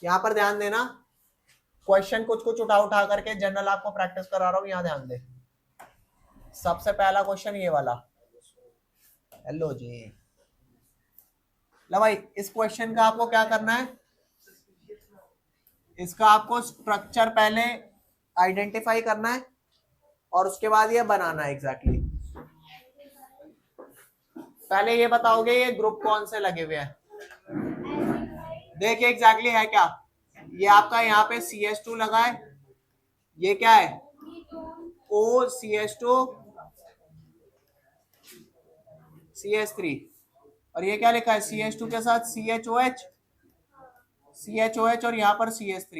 यहाँ पर ध्यान देना, क्वेश्चन कुछ कुछ उठा उठा करके जनरल आपको प्रैक्टिस करा रहा हूं, यहाँ ध्यान दे। सबसे पहला क्वेश्चन ये वाला, हेलो जी। लो भाई, इस क्वेश्चन का आपको क्या करना है, इसका आपको स्ट्रक्चर पहले आइडेंटिफाई करना है और उसके बाद ये बनाना है एग्जैक्टली। पहले ये बताओगे ये ग्रुप कौन से लगे हुए हैं, देखिए एग्जैक्टली है क्या। ये आपका यहाँ पे CH2 लगा है, ये क्या है OCH2 CH3, और ये क्या लिखा है CH2 के साथ CHOH और यहाँ पर CH3।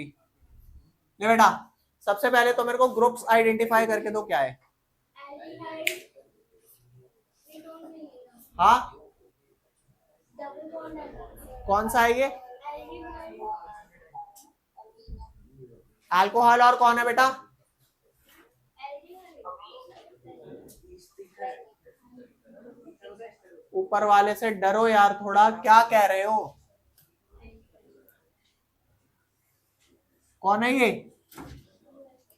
ले बेटा, सबसे पहले तो मेरे को ग्रुप्स आइडेंटिफाई करके दो क्या है। हाँ, कौन सा है ये, अल्कोहल, और कौन है बेटा, ऊपर वाले से डरो यार थोड़ा, क्या कह रहे हो, कौन है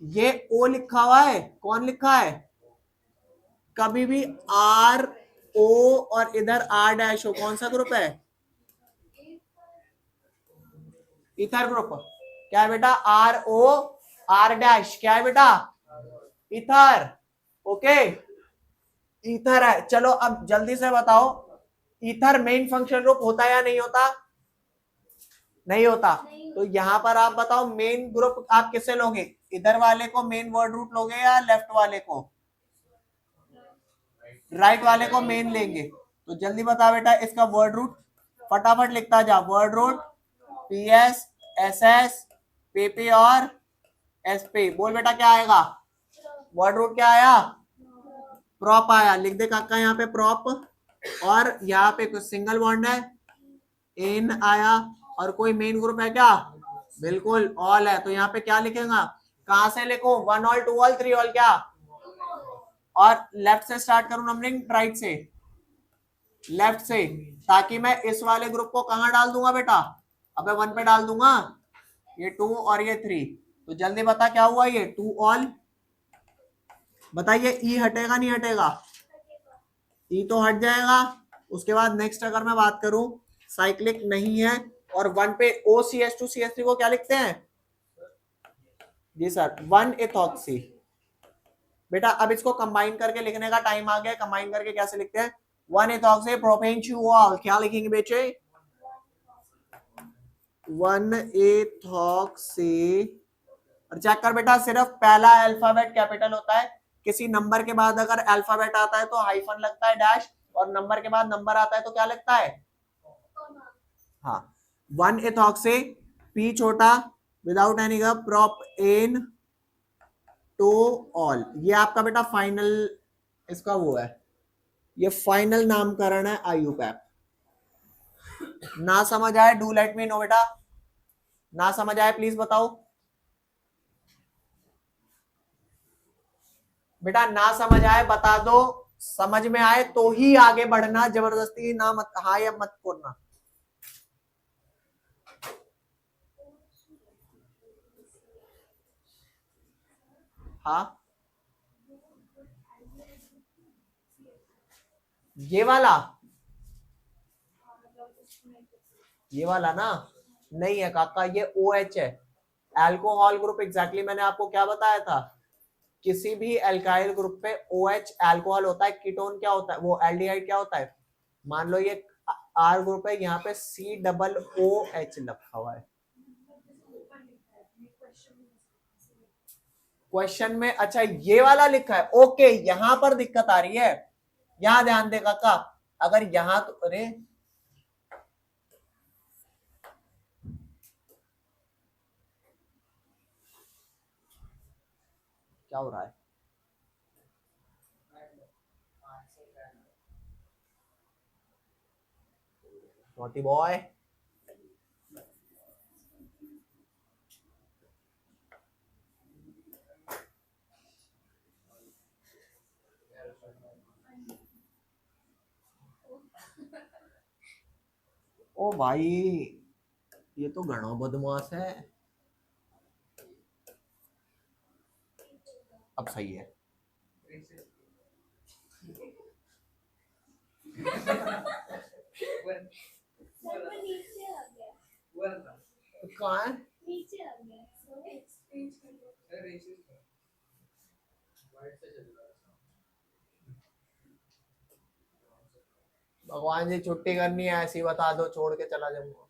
ये O लिखा हुआ है, कौन लिखा है, कभी भी RO और इधर R' हो, कौन सा ग्रुप है, इथर ग्रुप। क्या है बेटा, RO R', क्या है बेटा, इथर। ओके, ईथर है। चलो अब जल्दी से बताओ, ईथर मेन फंक्शन ग्रुप होता है या नहीं होता, नहीं होता। तो यहां पर आप बताओ मेन ग्रुप आप किसे लोगे, इधर वाले को मेन वर्ड रूट लोगे या लेफ्ट वाले को, राइट वाले को मेन लेंगे। तो जल्दी बता बेटा इसका वर्ड रूट, फटाफट लिखता जा, word root PS SS PP और SP। बोल बेटा क्या आएगा, वर्ड रूट क्या आया, प्रॉप आया। लिख दे काका यहाँ पे प्रॉप, और यहाँ पे कुछ सिंगल बॉन्ड है इन आया, और कोई मेन ग्रुप है क्या, बिल्कुल ऑल है। तो यहाँ पे क्या लिखेगा, कहां से लिखो, 1 ऑल 2 ऑल 3 ऑल क्या, और लेफ्ट से स्टार्ट करूं नंबरिंग, राइट से, लेफ्ट से, ताकि मैं इस वाले ग्रुप को कहां डाल दूंगा बेटा, अबे 1 पे डाल दूंगा, ये 2 और ये 3। तो जल्दी बता क्या हुआ, ये 2 ऑल, बताइए ई हटेगा नहीं हटेगा, ई तो हट जाएगा। उसके बाद नेक्स्ट अगर मैं बात करूं, साइक्लिक नहीं है, और 1 पे OCH2 CH3 को क्या लिखते हैं, जी सर 1 इथॉक्सी। बेटा अब इसको कंबाइन करके लिखने का टाइम आ गया, कंबाइन करके कैसे लिखते हैं, 1 इथॉक्सी प्रोपेंचुअल, क्या लिखेंगे बेटे, 1 इथॉक्सी। और चेक कर बेटा, सिर्फ पहला अल्फाबेट कैपिटल होता है, किसी नंबर के बाद अगर अल्फाबेट आता है तो हाइफन लगता है, डैश, और नंबर के बाद नंबर आता है तो क्या लगता है, हाँ। 1 इथॉक्सी, P छोटा, विदाउट एनी का प्रॉप एन टू ऑल, ये आपका बेटा फाइनल इसका वो है, ये फाइनल नामकरण है आईयूपैप। ना समझ आए डू लेट मी नो बेटा, ना समझ आए प्लीज बताओ बेटा, ना समझ आए बता दो, समझ में आए तो ही आगे बढ़ना, जबरदस्ती ना मत, हाँ या मत करना। हाँ, ये वाला, ये वाला ना, नहीं है काका, ये OH है, अल्कोहल ग्रुप। एग्जैक्टली मैंने आपको क्या बताया था, किसी भी एल्काइल ग्रुप पे OH अल्कोहल होता है, कीटोन क्या होता है, वो एल्डिहाइड क्या होता है। मान लो ये R ग्रुप है, यहाँ पे COOH लिखा हुआ है क्वेश्चन में, अच्छा ये वाला लिखा है, ओके यहां पर दिक्कत आ रही है, यहां ध्यान दे काका, अगर यहां तो, अरे क्या हो रहा है, नॉटी बॉय। ओ भाई ये तो घणो बदमाश है। अब सही है। कहाँ है? भगवान जी छुट्टी करनी है ऐसी बता दो, छोड़ के चला जाऊंगा।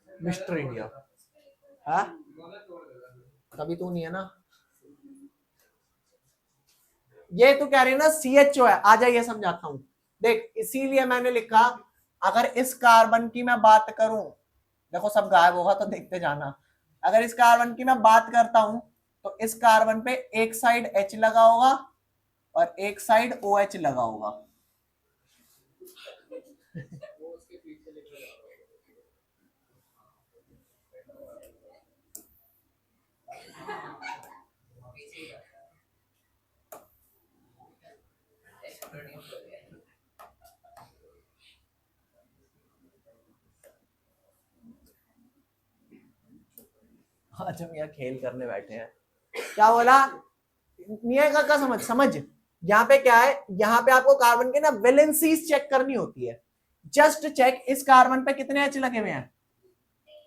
मिस्टर इंडिया है, कभी तो नहीं है ना। ये तो कह रही है ना CHO है, आ जाइए समझाता हूं। देख इसीलिए मैंने लिखा अगर इस कार्बन की मैं बात करूं, देखो सब गायब होगा तो देखते जाना। अगर इस कार्बन की मैं बात करता हूं तो इस कार्बन पे एक साइड H लगा होगा और एक साइड OH लगा होगा। आज हम यहाँ खेल करने बैठे हैं। क्या बोला? निया का समझ समझ। यहाँ पे क्या है, यहाँ पे आपको कार्बन के ना वैलेंसीज चेक करनी होती है। जस्ट चेक इस कार्बन पे कितने एच लगे हुए हैं,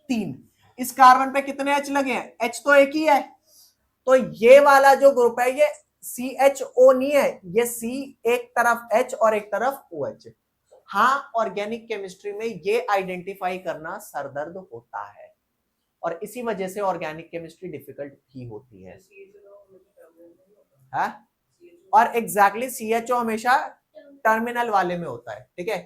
3। इस कार्बन पे कितने एच लगे हैं, एच तो एक ही है। तो ये वाला जो ग्रुप है ये CHO नहीं है, ये C एक तरफ H और एक तरफ OH। हाँ ऑर्गेनिक केमिस्ट्री में ये आइडेंटिफाई करना सरदर्द होता है और इसी वजह से ऑर्गेनिक केमिस्ट्री डिफिकल्ट भी होती है। और एग्जैक्टली CHO हमेशा टर्मिनल वाले में होता है। ठीक है,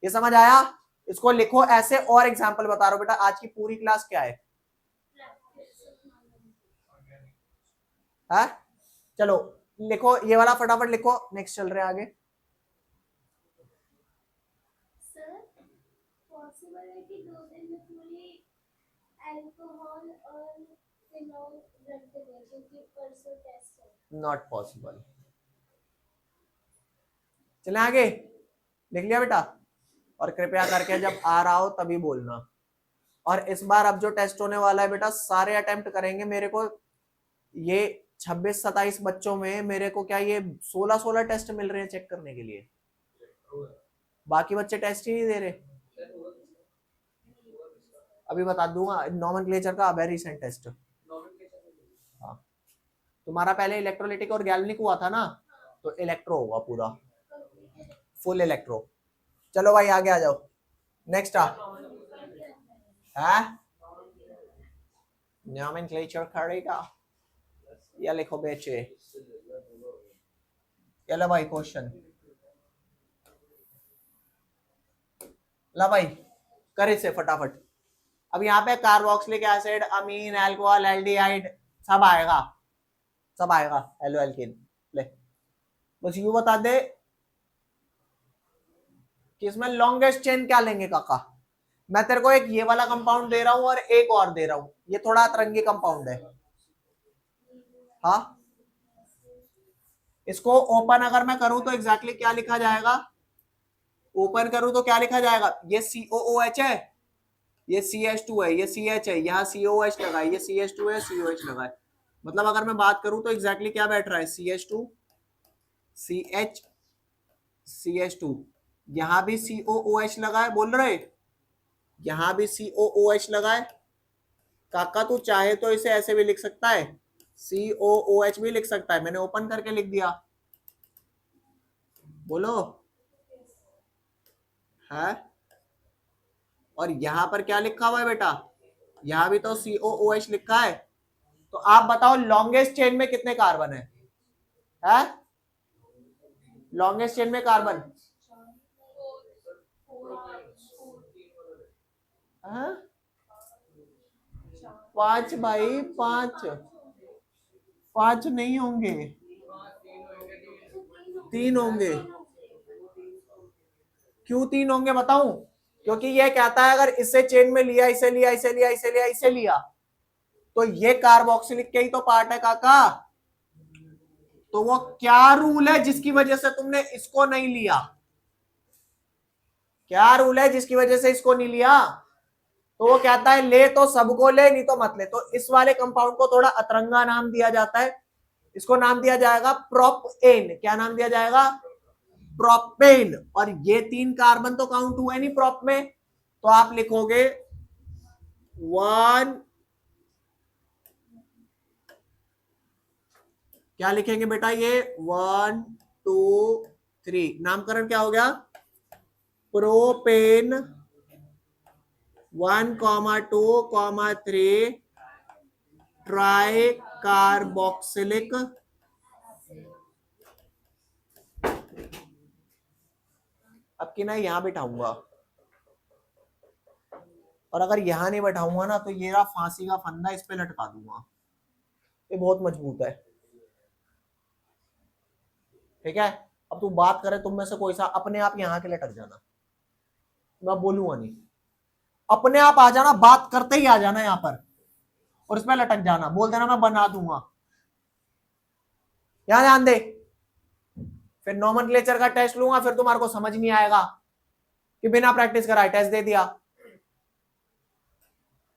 ये समझ आया? इसको लिखो ऐसे। और एग्जांपल बता रहा हूं बेटा, आज की पूरी क्लास क्या है? चलो लिखो ये वाला फटाफट लिखो, नेक्स्ट चल रहे हैं आगे। सर पॉसिबल है कि 2 दिन में पूरी अल्कोहल और फिनॉल रख दें क्योंकि परसों टेस्ट है? Not possible. चले आगे, लिख लिया बेटा? और कृपया करके जब आ रहा हो तभी बोलना। और इस बार अब जो टेस्ट होने वाला है बेटा, सारे अटेम्प्ट करेंगे। मेरे को ये 26-27 बच्चों में मेरे को क्या ये 16 टेस्ट मिल रहे हैं चेक करने के लिए, बाकी बच्चे टेस्ट ही नहीं दे रहे। अभी बता दूंगा नॉमेनक्लेचर का, अब है रिसेंट टेस्ट। हाँ तुम्हारा पहले इलेक्ट्रोलिटिक और गैल्वेनिक हुआ था ना, तो इलेक्ट्रो होगा पूरा, फुल इलेक्ट्रो। चलो भाई आगे आ जाओ, नेक्स्ट है नॉमेनक्लेचर करेगा या लिखो बेचे। चलो भाई क्वेश्चन, ला भाई कर इसे फटाफट। अब यहाँ पे कार्बोक्सिलिक एसिड, अमीन, अल्कोहल, एल्डिहाइड सब आएगा, सब आएगा, एलो एल्केन। ले बस यू बता दे कि इसमें लॉन्गेस्ट चेन क्या लेंगे काका। मैं तेरे को एक ये वाला कंपाउंड दे रहा हूं और एक और दे रहा हूं, ये थोड़ा अतरंगी कंपाउंड है। हाँ इसको ओपन अगर मैं करूं तो एग्जैक्टली क्या लिखा जाएगा? ओपन करूं तो क्या लिखा जाएगा? ये COOH है, ये CH2 है, ये CH है, यहाँ COH लगा है, ये CH2 है, COH लगा है। मतलब अगर मैं बात करूं तो एग्जैक्टली क्या बैठ रहा है? CH2 CH CH2, यहां भी COOH लगा है, बोल रहे यहां भी COOH लगा है। काका तू चाहे तो इसे ऐसे भी लिख सकता है, COOH भी लिख सकता है, मैंने ओपन करके लिख दिया। बोलो है। और यहां पर क्या लिखा हुआ है बेटा? यहां भी तो COOH लिखा है। तो आप बताओ लॉन्गेस्ट चेन में कितने कार्बन है? लॉन्गेस्ट चेन में कार्बन है 5 भाई, 5 5 नहीं होंगे, 3 होंगे। क्यों 3 होंगे बताऊं? क्योंकि ये कहता है अगर इसे चेन में लिया, इसे लिया, इसे लिया, इसे लिया, इसे लिया, तो ये कार्बोक्सिलिक के ही तो पार्ट है काका। तो वो क्या रूल है जिसकी वजह से तुमने इसको नहीं लिया? क्या रूल है जिसकी वजह से इसको नहीं लिया? तो वो कहता है ले तो सबको ले, नहीं तो मत ले। तो इस वाले कंपाउंड को थोड़ा अतरंगा नाम दिया जाता है, इसको नाम दिया जाएगा प्रोपेन। क्या नाम दिया जाएगा? प्रोपेन। और ये 3 कार्बन तो काउंट हुए नहीं प्रोप में, तो आप लिखोगे 1, क्या लिखेंगे बेटा? ये 1 2 3, नामकरण क्या हो गया? प्रोपेन 1,2,3 ट्राई कार्बोक्सिलिक अब की ना यहां बैठाऊंगा, और अगर यहां नहीं बैठाऊंगा ना तो ये रहा फांसी का फंदा, इस पे लटका दूंगा। ये बहुत मजबूत है, ठीक है। अब तू बात करे, तुम में से कोई सा अपने आप यहां के लटक जाना, मैं बोलूंगा नहीं, अपने आप आ जाना, बात करते ही आ जाना यहां पर और इसमें लटक जाना, बोल देना मैं बना दूंगा। यहां ध्यान दे, फिर नोमेनक्लेचर का टेस्ट लूंगा, फिर तुम्हारे को समझ नहीं आएगा कि बिना प्रैक्टिस कराए टेस्ट दे दिया।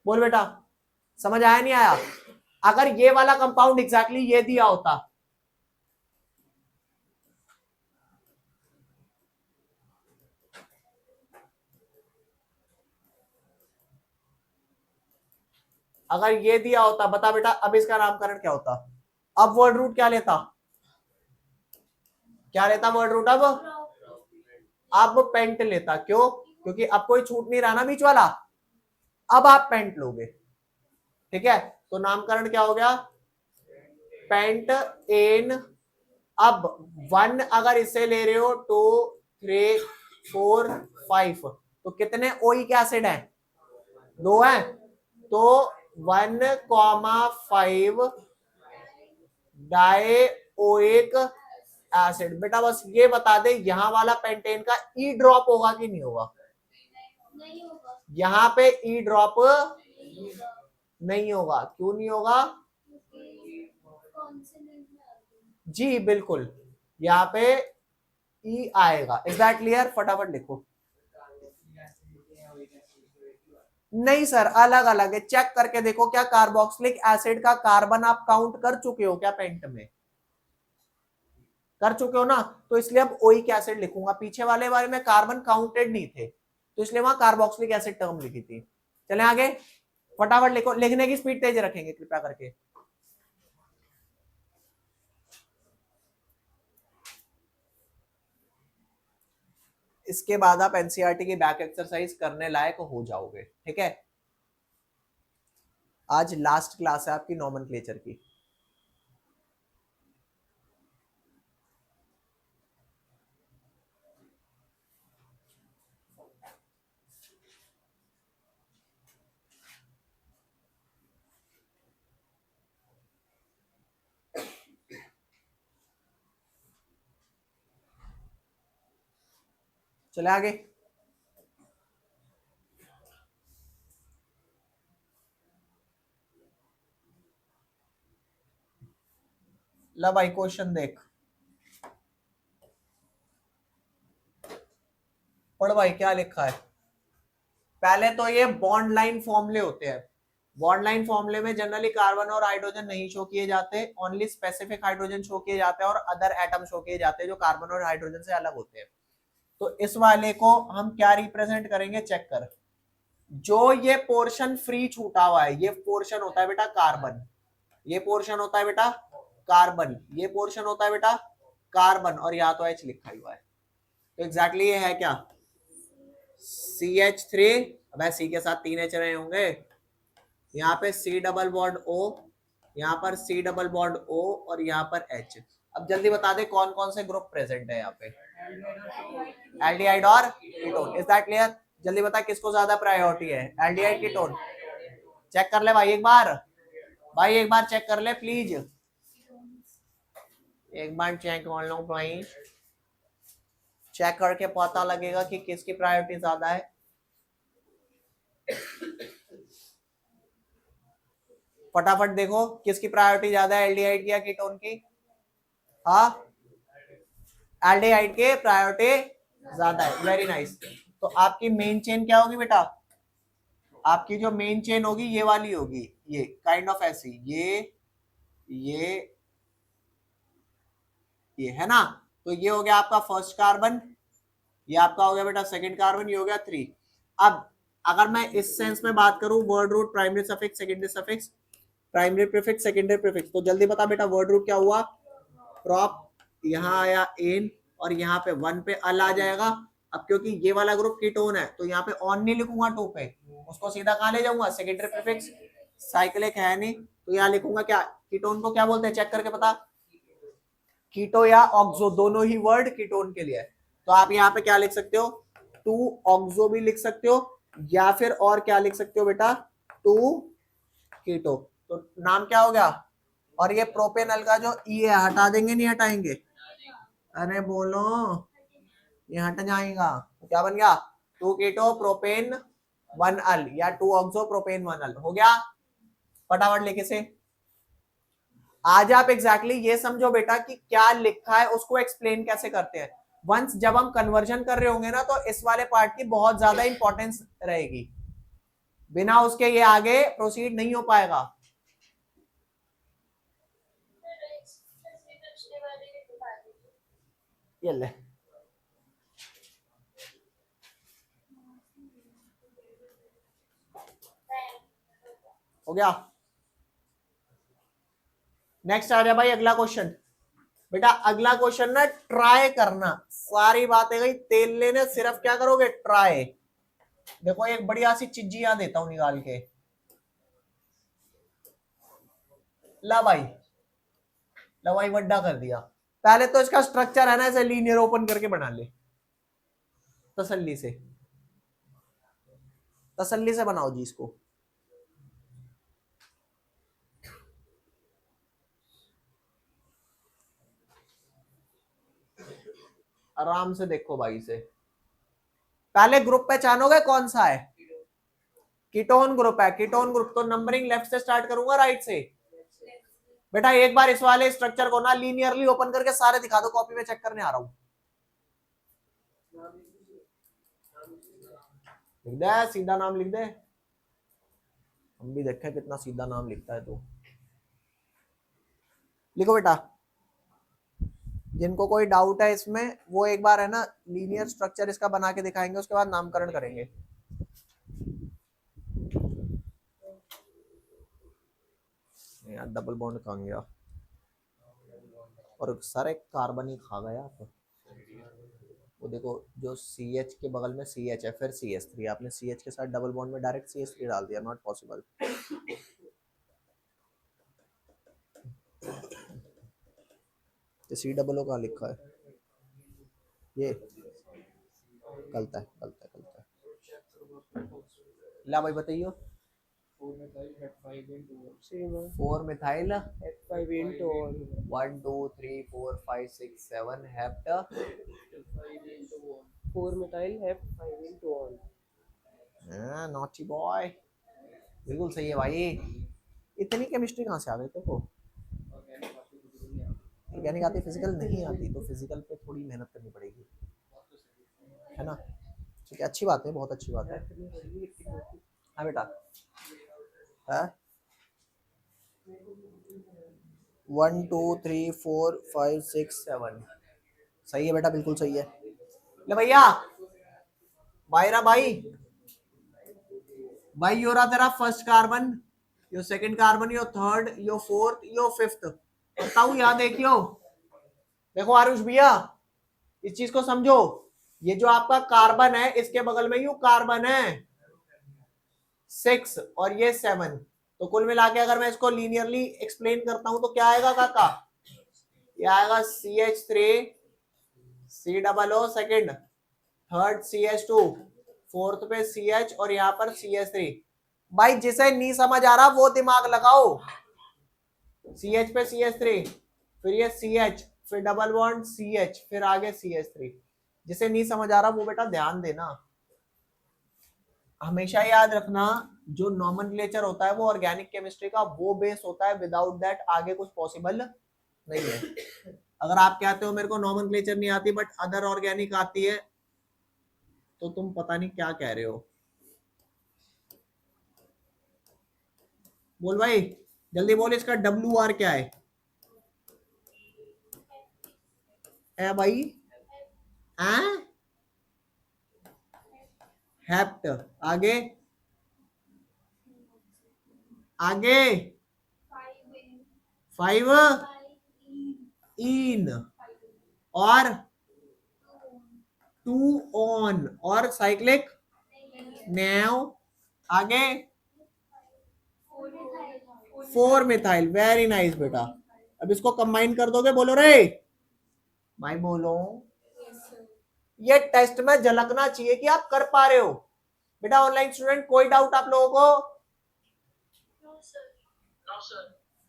बोल बेटा, समझ आया नहीं आया? अगर ये वाला कंपाउंड एग्जैक्टली ये दिया होता, अगर ये दिया होता, बता बेटा अब इसका नामकरण क्या होता? अब वर्ड रूट क्या लेता? क्या लेता वर्ड रूट? अब पेंट लेता। क्यों? क्योंकि अब कोई छूट नहीं रहा ना बीच वाला, अब आप पेंट लोगे, ठीक है। तो नामकरण क्या हो गया? Pentene. अब 1 अगर इससे ले रहे हो 2 3 4 5, तो कितने ओइक एसिड है? 2 है। तो 1,5 डाइओइक एसिड। बेटा बस ये बता दे, यहां वाला पेंटेन का ई ड्रॉप होगा कि नहीं होगा? नहीं होगा। यहां पे ई ड्रॉप नहीं होगा। क्यों नहीं होगा? जी बिल्कुल, यहाँ पे ई आएगा। Is that clear? फटाफट लिखो। नहीं सर, अलग अलग है, चेक करके देखो क्या कार्बोक्सिलिक एसिड का कार्बन आप काउंट कर चुके हो क्या पेंट में? कर चुके हो ना, तो इसलिए अब ओइक एसिड लिखूंगा। पीछे वाले बारे में कार्बन काउंटेड नहीं थे, तो इसलिए वहां कार्बोक्सिलिक एसिड टर्म लिखी थी। चले आगे, फटाफट लिखो, लिखने की स्पीड तेज रखेंगे कृपया करके। इसके बाद आप एनसीईआरटी की बैक एक्सरसाइज करने लायक हो जाओगे, ठीक है। आज लास्ट क्लास है आपकी नोमेनक्लेचर की। चले आगे। ला भाई क्वेश्चन देख, पढ़ भाई क्या लिखा है। पहले तो ये बॉन्ड लाइन फॉर्मूले होते हैं। बॉन्ड लाइन फॉर्मूले में जनरली कार्बन और हाइड्रोजन नहीं शो किए जाते, ओनली स्पेसिफिक हाइड्रोजन शो किए जाते हैं और अदर एटम शो किए जाते हैं जो कार्बन और हाइड्रोजन से अलग होते हैं। तो इस वाले को हम क्या रिप्रेजेंट करेंगे, चेक कर। जो ये पोर्शन फ्री छूटा हुआ है, ये पोर्शन होता है बेटा कार्बन, ये पोर्शन होता है बेटा कार्बन, ये पोर्शन होता है बेटा कार्बन, और यहाँ तो एच लिखा हुआ है। तो एग्जैक्टली ये है क्या? CH3। अब सी के साथ 3 एच रहे होंगे, यहाँ पे C डबल बॉन्ड O, यहाँ पर C डबल बॉन्ड O और यहाँ पर H। अब जल्दी बता दे कौन कौन से ग्रुप प्रेजेंट है यहाँ पे? एल्डिहाइड और कीटोन। Is that clear? जल्दी बता किसको ज्यादा प्रायोरिटी है, एल्डिहाइड कीटोन? चेक कर ले भाई एक बार, भाई एक बार चेक कर ले प्लीज, एक बार चेक कर लो भाई, चेक करके पता लगेगा कि किसकी प्रायोरिटी ज्यादा है। फटाफट देखो किसकी प्रायोरिटी ज्यादा है, एल्डिहाइड की या कीटोन की? हाँ, एल्डिहाइड के प्रायोरिटी ज्यादा है। Very nice. तो आपकी मेन चेन क्या होगी बेटा? आपकी जो मेन चेन होगी ये वाली होगी, ये काइंड ऑफ ऐसी, ये ये है ना। तो ये हो गया आपका फर्स्ट कार्बन, ये आपका हो गया बेटा सेकंड कार्बन, ये हो गया 3। अब अगर मैं इस सेंस में बात करूं, word root, primary suffix, secondary suffix, primary prefix, secondary prefix, तो जल्दी बता बेटा वर्ड रूट क्या हुआ? प्रॉप, यहाँ आया एन और यहाँ पे 1 पे अल आ जाएगा। अब क्योंकि ये वाला ग्रुप कीटोन है तो यहाँ पे ऑन नहीं लिखूंगा 2 पे, उसको सीधा कहाँ ले जाऊंगा? सेकेंडरी प्रीफिक्स, साइक्लिक है नहीं तो यहाँ लिखूंगा क्या? कीटोन को क्या बोलते हैं चेक करके पता? कीटो या ऑक्सो, दोनों ही वर्ड कीटोन के लिए है। तो आप यहाँ पे क्या लिख सकते हो? 2 ऑक्सो भी लिख सकते हो, या फिर और क्या लिख सकते हो बेटा? 2 कीटो। तो नाम क्या हो गया? और ये प्रोपेनल का जो ई है हटा देंगे नहीं हटाएंगे? अरे बोलो, ये हट जाएगा तो क्या बन गया? 2 कीटो प्रोपेन 1 अल, या 2 ऑक्सो प्रोपेन 1 अल हो गया। फटाफट लिखे से आज आप एग्जैक्टली ये समझो बेटा कि क्या लिखा है उसको एक्सप्लेन कैसे करते हैं। वंस जब हम कन्वर्जन कर रहे होंगे ना तो इस वाले पार्ट की बहुत ज्यादा इंपॉर्टेंस रहेगी, बिना उसके ये आगे प्रोसीड नहीं हो पाएगा। ये ले हो गया। नेक्स्ट आ जाए भाई अगला क्वेश्चन। बेटा अगला क्वेश्चन ना ट्राई करना, सारी बातें गई तेल लेने, सिर्फ क्या करोगे? ट्राई। देखो एक बढ़िया सी चीज यहां देता हूं निकाल के, ला भाई, ला भाई वड्डा कर दिया। पहले तो इसका स्ट्रक्चर है ना ऐसे लीनियर ओपन करके बना ले, तसल्ली से, तसल्ली से बनाओ जी इसको। आराम से देखो भाई से। पहले ग्रुप पहचानोगे कौन सा है? कीटोन ग्रुप है। कीटोन ग्रुप तो नंबरिंग लेफ्ट से स्टार्ट करूंगा राइट से। बेटा एक बार इस वाले स्ट्रक्चर को ना लीनियरली ओपन करके सारे दिखा दो, कॉपी में चेक करने आ रहा हूं। लिख दे, सीधा नाम लिख दे, हम भी देखें कितना सीधा नाम लिखता है। तो लिखो बेटा, जिनको कोई डाउट है इसमें वो एक बार है ना लीनियर स्ट्रक्चर इसका बना के दिखाएंगे, उसके बाद नामकरण करेंगे। यार डबल बॉन्ड कहाँ गया? और सारे कार्बन ही खा गया। तो वो देखो जो CH के बगल में CH है, फिर CH3, आपने CH के साथ डबल बॉन्ड में डायरेक्ट CH3 डाल दिया, नॉट पॉसिबल। ये C कहाँ लिखा है? ये गलत है, गलत है, गलत है। ला भाई बताइए। 4 methyl F5 1 2 3 4 5 6 7 hept 4 methyl F5 naughty boy, बिल्कुल सही है भाई। इतनी केमिस्ट्री कहाँ से आ गई तेरे को? ऑर्गेनिक आती, फिजिकल नहीं आती, तो फिजिकल पे थोड़ी मेहनत करनी पड़ेगी, है ना? ठीक है, अच्छी बात है, बहुत अच्छी बात है। हाँ बेटा, है 1 2 3 4 5 6 7 सही है बेटा, बिल्कुल सही है। ले भैया, भाईरा भाई, भाई यो रहा तेरा फर्स्ट कार्बन, यो सेकंड कार्बन, यो थर्ड, यो फोर्थ, यो फिफ्थ। बताऊ यहाँ देखियो, देखो आरुष भैया इस चीज को समझो, ये जो आपका कार्बन है इसके बगल में यू कार्बन है 6 और ये 7, तो कुल मिला के अगर मैं इसको लीनियरली एक्सप्लेन करता हूं तो क्या आएगा काका? ये आएगा CH3 COO second, third CH2, fourth पे CH और यहाँ पर CH3। भाई जिसे नहीं समझ आ रहा वो दिमाग लगाओ। CH पे CH3, फिर ये CH, फिर डबल बॉन्ड CH, फिर आगे CH3। जिसे नहीं समझ आ रहा वो बेटा ध्यान देना, हमेशा याद रखना जो नॉमेनक्लेचर होता है वो ऑर्गेनिक केमिस्ट्री का वो बेस होता है, विदाउट दैट आगे कुछ पॉसिबल नहीं है। अगर आप कहते हो मेरे को नॉमेनक्लेचर नहीं आती बट अदर ऑर्गेनिक आती है, तो तुम पता नहीं क्या कह रहे हो। बोल भाई, जल्दी बोल, इसका WR क्या है? ए भाई, हेप्ट। आगे आगे, 5 इन और 2 ऑन और साइक्लिक नेव। आगे 4 मिथाइल। वेरी नाइस बेटा। अब इसको कंबाइन कर दोगे, बोलो रे भाई, बोलो। ये टेस्ट में झलकना चाहिए कि आप कर पा रहे हो। बेटा ऑनलाइन स्टूडेंट, कोई डाउट आप लोगों को?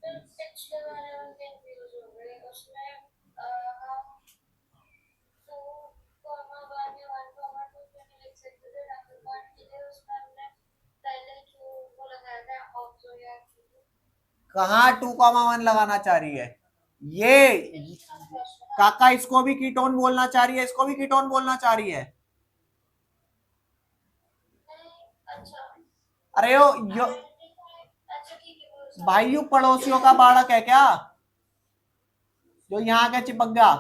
पिछले वाले में कंफ्यूज हो गए, उसमें हम 2,1 या 1,2 नहीं लिख सकते थे, नंबर वन के लिए उसमें हमने पहले Q को लगाया था ऑक्सो या कहाँ 2,1 लगाना चाह रही है ये? काका इसको भी कीटोन बोलना चाह रही है, इसको भी कीटोन बोलना चाह रही है। अच्छा अरे यो अच्छा ठीक है भाई, यू पड़ोसियों का बालक है क्या जो यहाँ के चिपक गया?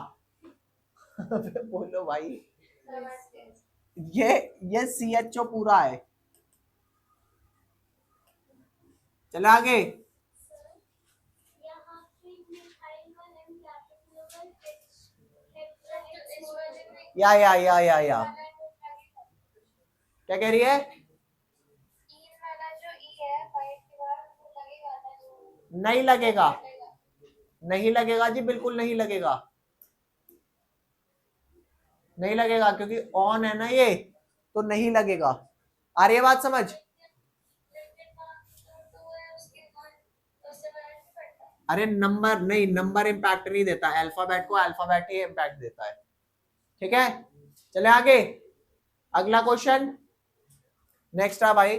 बोलो भाई, ये CHO पूरा है। चले आगे। यहाँ पे मिथाइल का नेम कैपिटल या क्या कह रही है? नहीं लगेगा, नहीं लगेगा जी, बिल्कुल नहीं लगेगा, नहीं लगेगा, क्योंकि ऑन है ना ये, तो नहीं लगेगा। आ रही है बात समझ? अरे नंबर नहीं, नंबर इंपैक्ट नहीं देता, अल्फाबेट को अल्फाबेट ही इंपैक्ट देता है। ठीक है, चले आगे। अगला क्वेश्चन नेक्स्ट है भाई।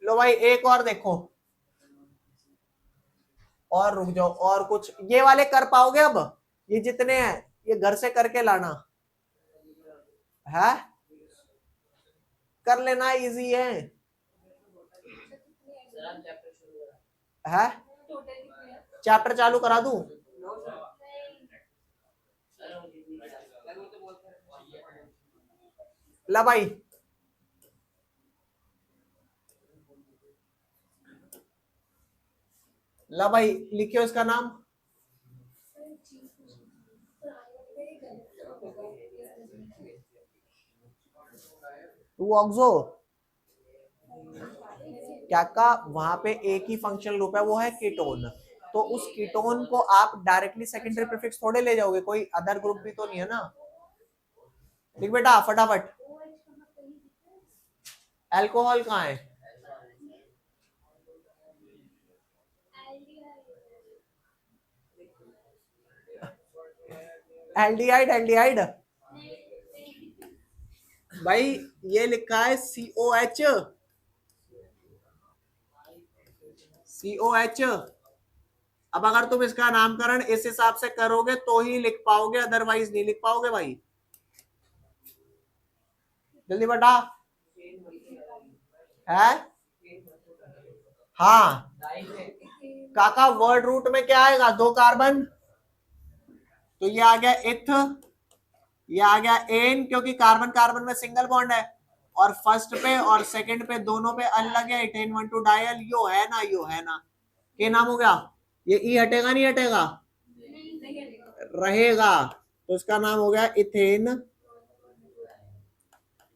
लो भाई, एक और देखो, और रुक जाओ, और कुछ ये वाले कर पाओगे? अब ये जितने हैं ये घर से करके लाना है, कर लेना, इजी है। चैप्टर चालू करा दूं? ला भाई, ला भाई, लिखियो इसका नाम। टू ऑक्सो क्या का वहां पे एक ही फंक्शनल ग्रुप है, वो है कीटोन। तो उस कीटोन को आप डायरेक्टली सेकेंडरी प्रीफिक्स थोड़े ले जाओगे, कोई अदर ग्रुप भी तो नहीं है ना। ठीक बेटा, फटाफट। अल्कोहल कहाँ है? एल्डिहाइड, एल्डिहाइड भाई, ये लिखा है COH, COH। अब अगर तुम इसका नामकरण इस हिसाब से करोगे तो ही लिख पाओगे, अदरवाइज नहीं लिख पाओगे भाई। जल्दी बता है। हाँ काका, वर्ड रूट में क्या आएगा? 2 कार्बन, तो ये आ गया इथ, ये आ गया एन, क्योंकि कार्बन कार्बन में सिंगल बॉन्ड है, और फर्स्ट पे और सेकंड पे दोनों पे अलग है, इथेन 1,2 डायल। यो है ना, यो है ना, क्या नाम हो गया? ये ई हटेगा नहीं हटेगा? रहेगा, तो इसका नाम हो गया इथेन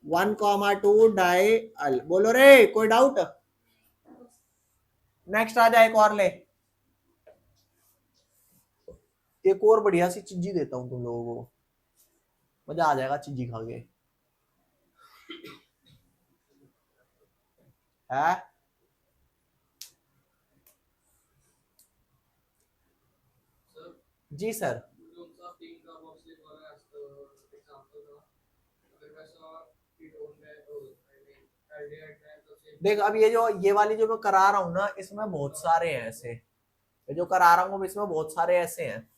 1,2 डायल। बोलो रे, कोई डाउट? नेक्स्ट आ जाए, एक और ले, एक और बढ़िया सी चीजी देता हूं तुम लोगों को, मजा आ जाएगा चीजी खा के। है जी सर। देख अब ये वाली जो मैं करा रहा हूँ ना, इसमें बहुत सारे हैं ऐसे, ये जो करा रहा हूँ इसमें बहुत सारे ऐसे हैं।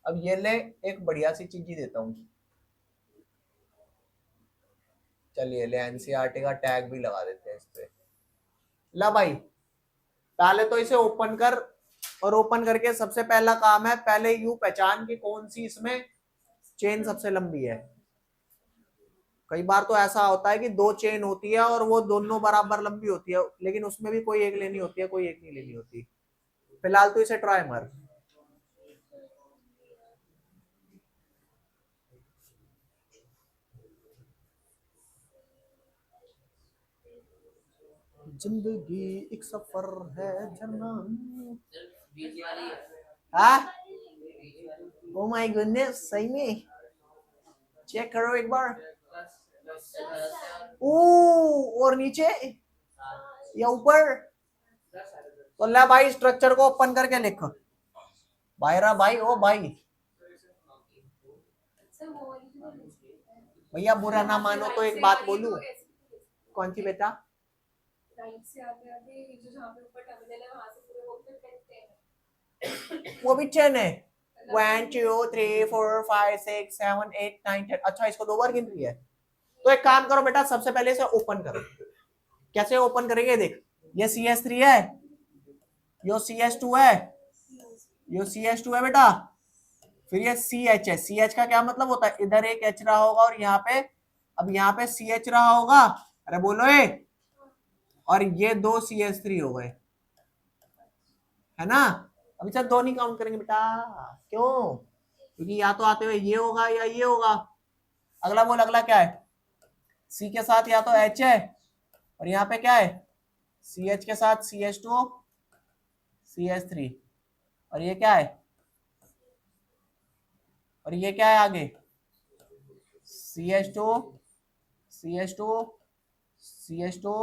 अब ये ले, एक बढ़िया सी चीज ही देता हूँ, चलिए ले एनसीईआरटी का टैग भी लगा देते हैं इस पे। ला भाई, पहले तो इसे ओपन कर, और ओपन करके सबसे पहला काम है, पहले यू पहचान की कौन सी इसमें चेन सबसे लंबी है। कई बार तो ऐसा होता है कि दो चेन होती है और वो दोनों बराबर लंबी होती है, लेकिन उसमें भी कोई एक लेनी होती है, कोई एक नहीं लेनी होती। फिलहाल तो इसे ट्राई मार। जिंदगी एक सफर है झरना। हाँ, ओ माय गुडनेस, सही में चेक करो एक बार। ओ, और नीचे या ऊपर? तो ले भाई, स्ट्रक्चर को ओपन करके लिख। भाईरा भाई, ओ भाई भैया, बुरा ना मानो तो एक बात बोलूं। कौन सी बेटा? राइट से आगे आगे जो जहाँ पे ऊपर टर्मिनल है वहां से पूरे वो पे पेन है। वो भी 10 है। 1 2 3 4 5 6 7 8 9 10। अच्छा, इसको दो बार गिन रही है। तो एक काम करो बेटा, सबसे पहले इसे ओपन करो। कैसे ओपन करेंगे? देख, ये CS3 है, यो CS2 है, यो CS2 है बेटा, फिर ये CH है। CH का क्या मतलब होता है? इधर एक H रहा होगा और यहाँ पे, अब यहाँ पे CH रहा होगा। अरे बोलो ए, और ये दो CH3 हो गए, है ना? अब इसे दो नहीं काउंट करेंगे बेटा, क्यों? क्योंकि या तो आते हुए ये होगा या ये होगा। अगला बोल, अगला क्या है? C के साथ या तो H है, और यहाँ पे क्या है? CH के साथ CH2 CH3, और ये क्या है? और ये क्या है आगे? CH2 CH2 CH2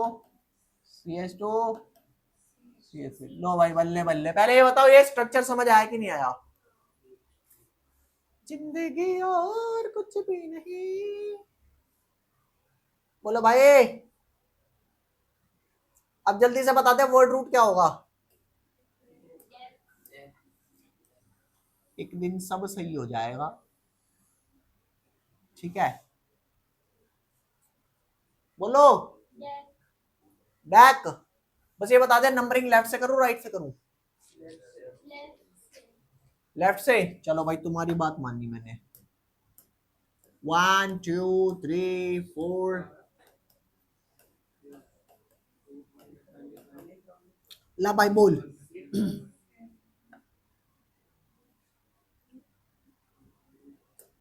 CH2 CH3। लो भाई, बल्ले बल्ले। पहले ये बताओ, ये स्ट्रक्चर समझ आया कि नहीं आया? जिंदगी और कुछ भी नहीं। बोलो भाई, अब जल्दी से बता दे, वर्ड रूट क्या होगा? एक दिन सब सही हो जाएगा, ठीक है? बोलो डैक। बस ये बता दे, नंबरिंग लेफ्ट से करूं राइट से करूं? लेफ्ट से। चलो भाई, तुम्हारी बात मानी मैंने। 1 2 3 4। ला भाई बोल।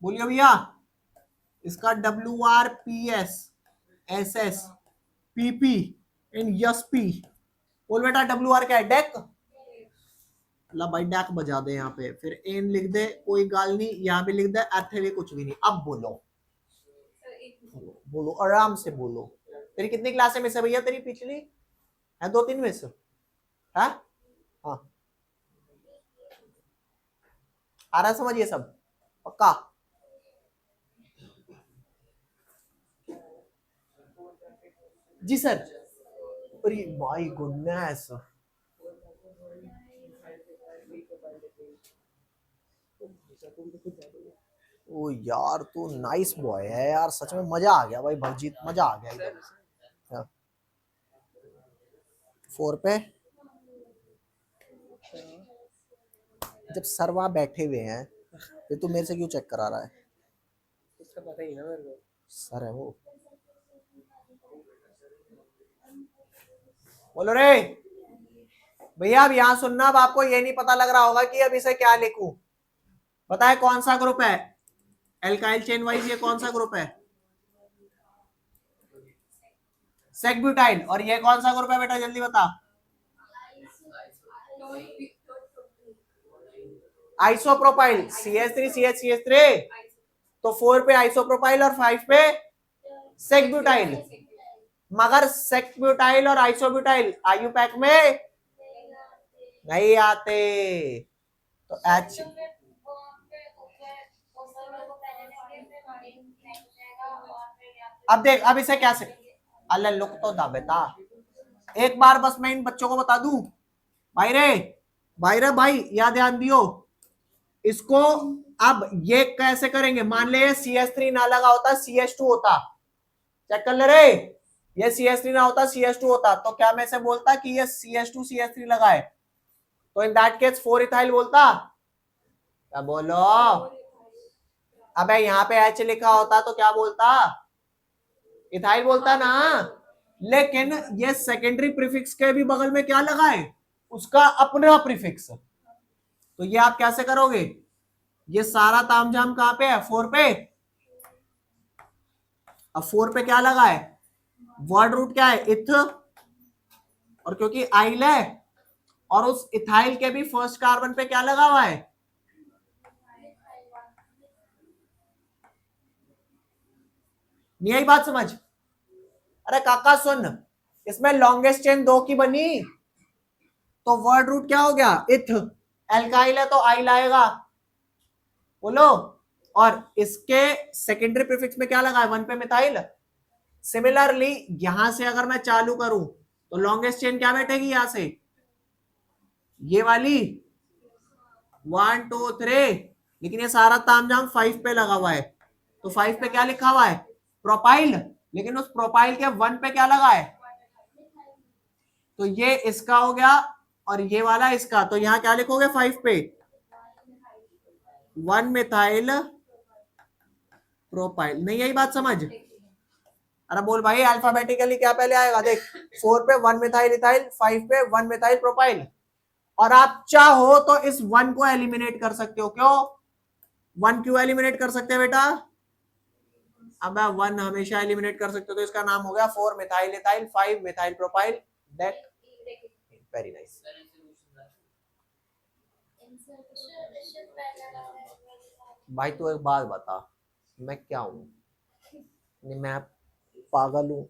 बोलिए भैया। इसका WRPSSPP एंड SP। बोल बेटा, WR क्या है? डेक। ला भाई, डेक बजा दे यहाँ पे, फिर एन लिख दे, कोई गाल नहीं। यहाँ भी लिख दे, अर्थ भी कुछ भी नहीं। अब बोलो, बोलो आराम से बोलो। तेरी कितनी क्लास में से भैया? तेरी पिछली है 2 3 में से? हाँ हाँ, आ रहा समझ ये सब? पक्का? जी सर। अरे माय गुडनेस, ओ यार, तू नाइस बॉय है यार, सच में मजा आ गया भाई भरजीत, मजा आ गया एकदम। 4 पे जब सर वहां बैठे हुए हैं, ये तू मेरे से क्यों चेक करा रहा है? इसका पता ही ना मेरे को। सर है वो। बोलो रे भैया, अब यहाँ सुनना। अब आपको ये नहीं पता लग रहा होगा कि अब इसे क्या लिखूं। बताए कौन सा ग्रुप है एल्काइल चेन वाइज? ये कौन सा ग्रुप है? सेकब्यूटाइल। और ये कौन सा ग्रुप है बेटा, जल्दी बता? आइसोप्रोपाइल। CH3 CH CH3। तो 4 पे आइसोप्रोपाइल और 5 पे सेकब्यूटाइल। मगर सेकब्यूटाइल और आइसोब्यूटाइल आयुपैक में नहीं आते। तो H अब देख, अब इसे कैसे, अल्लाह लुक तो दा बेटा, एक बार बस मैं इन बच्चों को बता दूं। भाई रे भाई, या ध्यान दियो इसको। अब ये कैसे करेंगे, मान ले CH3 ना लगा होता, CH2 होता, चेक कर ले रे, ये CH3 ना होता, CH2 होता, तो क्या मैं इसे बोलता कि ये CH2 CH3 लगा है, तो इन दैट केस 4 इथाइल बोलता, क्या बोलो। अबे यहाँ पे H लिखा होता तो क्या बोलता, इथाइल बोलता ना, लेकिन ये सेकेंडरी प्रीफिक्स के भी बगल में क्या लगा है, उसका अपना प्रीफिक्स, तो ये आप कैसे करोगे, ये सारा तामझाम कहां पे है, 4 पे। अब 4 पे क्या लगा है, वर्ड रूट क्या है, इथ, और क्योंकि आइल है और उस इथाइल के भी फर्स्ट कार्बन पे क्या लगा हुआ है, नहीं आई बात समझ। अरे काका सुन, इसमें लॉन्गेस्ट चेन 2 की बनी, तो वर्ड रूट क्या हो गया, इथ, एल्काइल है तो आइल आएगा, बोलो, और इसके सेकेंडरी प्रीफिक्स में क्या लगा है, 1 पे मिथाइल। सिमिलरली यहां से अगर मैं चालू करूं तो लॉन्गेस्ट चेन क्या बैठेगी, यहां से ये वाली 1 2 3, लेकिन ये सारा तामझाम 5 पे लगा हुआ है, तो 5 पे क्या लिखा हुआ है, प्रोपाइल, लेकिन उस प्रोपाइल के 1 पे क्या लगा है, तो ये इसका हो गया और ये वाला इसका, तो यहां क्या लिखोगे 5 पे, 1 मिथाइल प्रोपाइल, नहीं यही बात समझ। अरे बोल भाई, अल्फाबेटिकली क्या पहले आएगा, देख 4 पे 1 मिथाइल इथाइल, 5 पे 1 मिथाइल प्रोपाइल, और आप चाहो तो इस 1 को एलिमिनेट कर सकते हो, क्यों 1 क्यों एलिमिनेट कर सकते हैं बेटा, अब 1 हमेशा एलिमिनेट कर सकते हो, तो इसका नाम हो गया 4 methyl ethyl 5 methyl propyl, that very nice. भाई तू एक बात बता, मैं क्या हूं, नहीं मैं पागल हूं,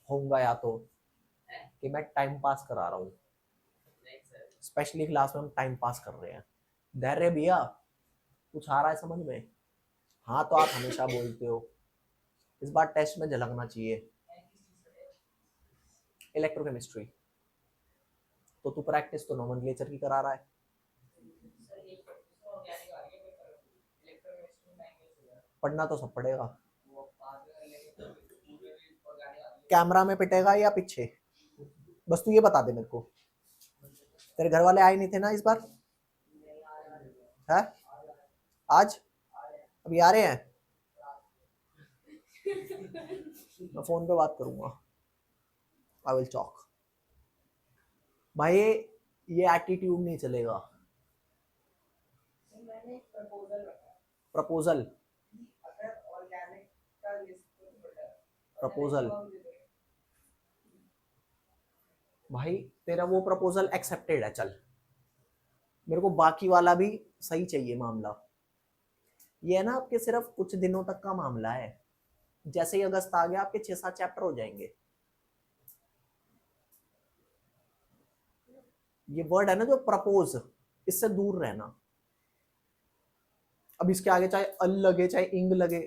होऊंगा या तो कि मैं टाइम पास करा रहा हूं, स्पेशली क्लास में हम टाइम पास कर रहे हैं, धैर्य भैया कुछ आ रहा है समझ में, हाँ तो आप हमेशा बोलते हो, इस बार टेस्ट में झलकना चाहिए, इलेक्ट्रोकेमिस्ट्री, तो तू प्रैक्टिस तो नोमेनक्लेचर की करा रहा है, पढ़ना तो सब पड़ेगा, कैमरा में पिटेगा या पीछे, बस तू ये बता दे मेरे को, तेरे घर वाले आए नहीं थे ना इस बार, है आज, अभी आ रहे हैं, मैं फोन पे बात करूंगा, आई विल टॉक। भाई ये एटीट्यूड नहीं चलेगा, प्रपोजल प्रपोजल भाई तेरा वो प्रपोजल एक्सेप्टेड है, चल मेरे को बाकी वाला भी सही चाहिए मामला, ये है ना आपके सिर्फ कुछ दिनों तक का मामला है, जैसे ही अगस्त आ गया आपके 6-7 चैप्टर हो जाएंगे, ये वर्ड है ना जो प्रपोज, इससे दूर रहना, अब इसके आगे चाहे अल लगे चाहे इंग लगे,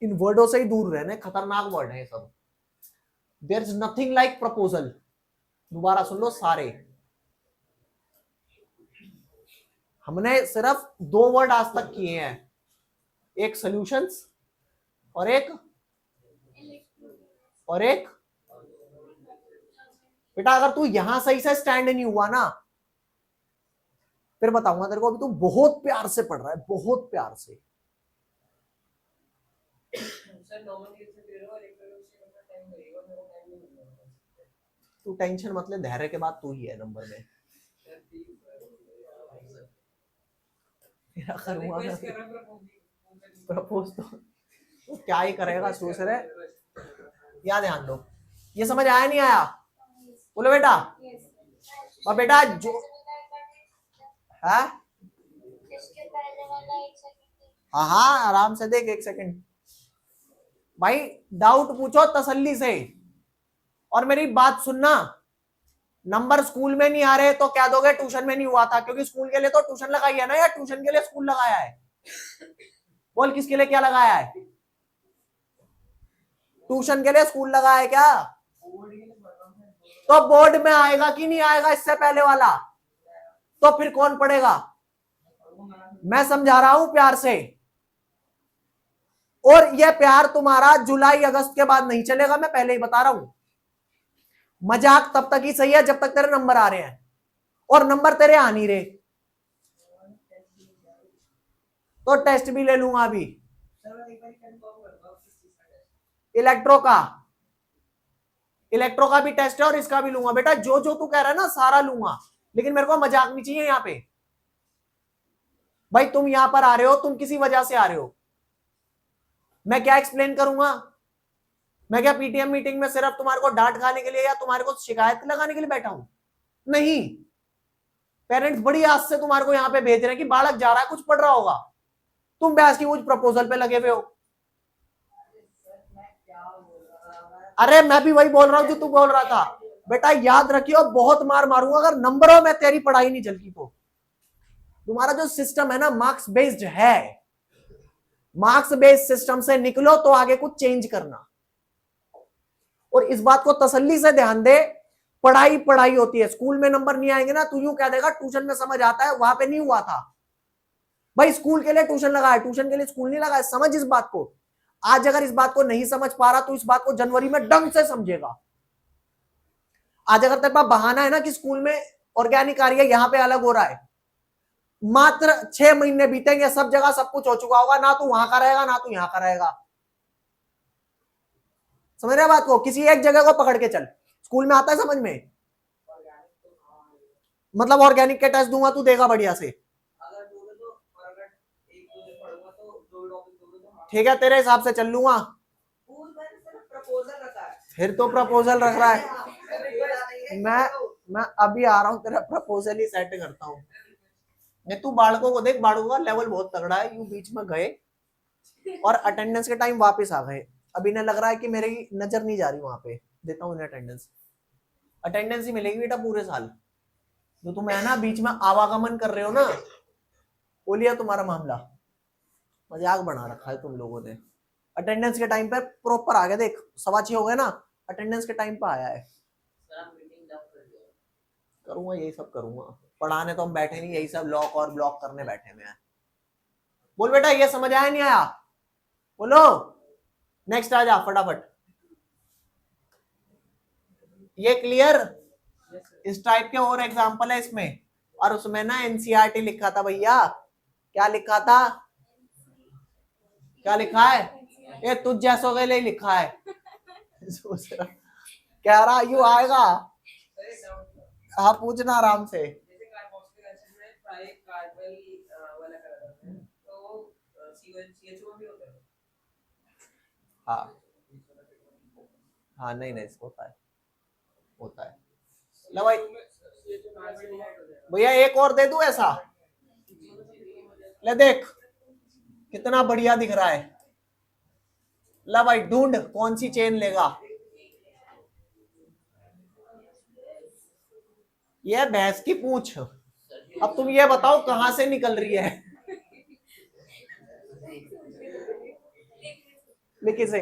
इन वर्डों से ही दूर रहना, खतरनाक वर्ड है ये सब, there is nothing like proposal, दोबारा सुन लो सारे, हमने सिर्फ 2 वर्ड आज तक किए हैं, एक सॉल्यूशंस और एक बेटा, अगर तू यहां सही से स्टैंड नहीं हुआ ना, फिर बताऊंगा तेरे को, अभी तू बहुत प्यार से पढ़ रहा है, बहुत प्यार से, तू टेंशन मत ले, धैर्य के बाद तू ही है नंबर में, तेरा करूंगा मैं प्रपोज, तो क्या ही करेगा सोच रहे, या ध्यान दो, ये समझ आया नहीं आया, बोलो बेटा, और बेटा जो है, हाँ हाँ आराम से देख, 1 सेकंड भाई, डाउट पूछो तसल्ली से, और मेरी बात सुनना, नंबर स्कूल में नहीं आ रहे तो क्या दोगे, ट्यूशन में नहीं हुआ था, क्योंकि स्कूल के लिए तो ट्यूशन लगाई है ना, या ट्यूशन के लिए स्कूल लगाया है? बोल किसके लिए क्या लगाया है? ट्यूशन के लिए स्कूल लगाया है क्या? तो बोर्ड में आएगा कि नहीं आएगा इससे पहले वाला? तो फिर कौन पढ़ेगा? मैं समझा रहा हूं प्यार से। और यह प्यार तुम्हारा जुलाई अगस्त के बाद नहीं चलेगा, मैं पहले ही बता रहा हूं। मजाक तब तक ही सही है जब तक तेरे नंबर आ रहे हैं, और नंबर तेरे आ नहीं रहे तो टेस्ट भी ले लूंगा अभी। इलेक्ट्रो का, इलेक्ट्रो का भी टेस्ट है और इसका भी लूंगा बेटा। जो जो तू कह रहा है ना सारा लूंगा, लेकिन मेरे को मजाक नहीं चाहिए यहां पे। भाई तुम यहां पर आ रहे हो, तुम किसी वजह से आ रहे हो, मैं क्या एक्सप्लेन करूंगा? मैं क्या पीटीएम मीटिंग में सिर्फ तुम्हारे को डांट खाने के लिए या तुम्हारे को शिकायत लगाने के लिए बैठा हूं? नहीं, पेरेंट्स बड़ी आस से तुम्हारे को यहां पे भेज रहे हैं कि बालक जा रहा है, कुछ पढ़ रहा होगा, तुम बहस की कुछ प्रपोजल पे लगे हुए हो। अरे मैं भी वही बोल रहा हूं जो तू बोल रहा था। बेटा याद रखियो, बहुत मार मारूंगा अगर नंबरों में तेरी पढ़ाई नहीं चलती तो। तुम्हारा जो सिस्टम है ना मार्क्स बेस्ड है, मार्क्स बेस्ड सिस्टम से निकलो तो आगे कुछ चेंज करना। और इस बात को तसल्ली से ध्यान दे, पढ़ाई पढ़ाई होती है। स्कूल में नंबर नहीं आएंगे ना, तू यूं कह देगा ट्यूशन में समझ आता है, वहां पे नहीं हुआ था। भाई स्कूल के लिए ट्यूशन लगाया, ट्यूशन के लिए स्कूल नहीं लगाया, समझ इस बात को। आज अगर इस बात को नहीं समझ पा रहा तो इस बात को जनवरी में ढंग से समझेगा। आज अगर तेरे पास बहाना है ना कि स्कूल में ऑर्गेनिक आ रही है, यहां पे अलग हो रहा है, मात्र 6 महीने बीतेंगे, सब जगह सब कुछ हो चुका होगा, ना तू वहां का रहेगा ना तू यहां का रहेगा। समझ रहे बात को? किसी एक जगह को पकड़ के चल, स्कूल में आता है समझ में? मतलब ऑर्गेनिक के टेस्ट दूंगा, तू देगा बढ़िया से? ठीक है, तेरे हिसाब से चल लूंगा। फिर तो प्रपोजल रख रहा है। मैं अभी आ रहा हूं, तेरा प्रपोजल ही सेट करता हूँ। ये तू बालकों को देख, बालकों का लेवल बहुत तगड़ा है। यू बीच में गए और अटेंडेंस के टाइम वापस आ गए। अभी इन्हें लग रहा है कि मेरी नजर नहीं जा रही वहां पे, देता हूँ इन्हें अटेंडेंस। अटेंडेंस ही मिलेगी बेटा पूरे साल। जो तुम है ना बीच में आवागमन कर रहे हो ना, वो लिया तुम्हारा मामला। मजाक बना रखा है तुम लोगों ने। अटेंडेंस के टाइम पे प्रॉपर आ गया, देख 6:15 हो गए ना, अटेंडेंस के टाइम पे आया है। करूंगा यही सब करूंगा, पढ़ाने तो हम बैठे नहीं, यही सब लॉक और ब्लॉक करने बैठे हुए हैं। बोल बेटा ये समझ आया नहीं आया? बोलो, नेक्स्ट आ जा फटाफट। ये क्लियर? इस टाइप के और एग्जांपल है इसमें, और उसमें ना एनसीईआरटी लिखा था भैया। क्या लिखा था? क्या लिखा है? ये तुझ जैसों के लिए लिखा है। कह रहा यू आएगा। हाँ पूछना आराम से। हाँ हाँ, नहीं नहीं होता है, होता है। लो भाई भैया एक और दे दूं ऐसा? ले देख कितना बढ़िया दिख रहा है। ला भाई ढूंढ कौन सी चेन लेगा। ये भैंस की पूंछ। अब तुम ये बताओ कहां से निकल रही है? लिखी से,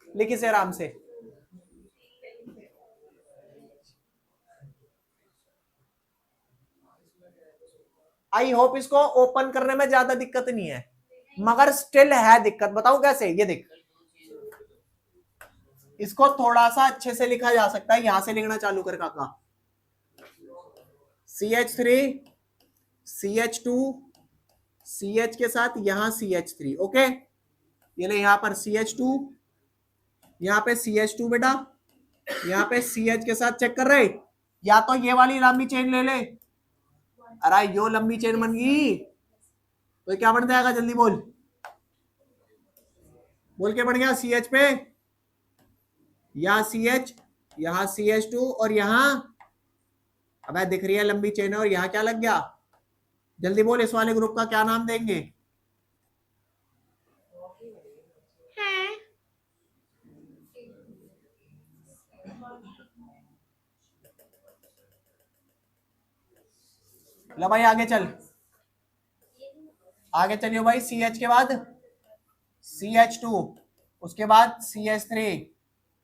लिखी से आराम से। आई होप इसको ओपन करने में ज्यादा दिक्कत नहीं है, मगर स्टिल है दिक्कत। बताऊं कैसे? ये देख, इसको थोड़ा सा अच्छे से लिखा जा सकता है। यहां से लिखना चालू कर काका। CH3 CH2 CH के साथ यहां CH3। ओके, ये ले यहां पर CH2, यहां पे CH2 बेटा, यहां पे CH के साथ चेक कर रहे। या तो ये वाली लंबी चेन ले ले। अरे यो लंबी चेन बन गई तो क्या बन जाएगा? जल्दी बोल, बोल के बन गया CH पे, यहाँ CH, यहाँ CH2 और यहाँ, अब दिख रही है लंबी चेन, और यहाँ क्या लग गया? जल्दी बोल, इस वाले ग्रुप का क्या नाम देंगे? लो भाई आगे चल, आगे चलियो भाई। CH के बाद CH2, उसके बाद CH3,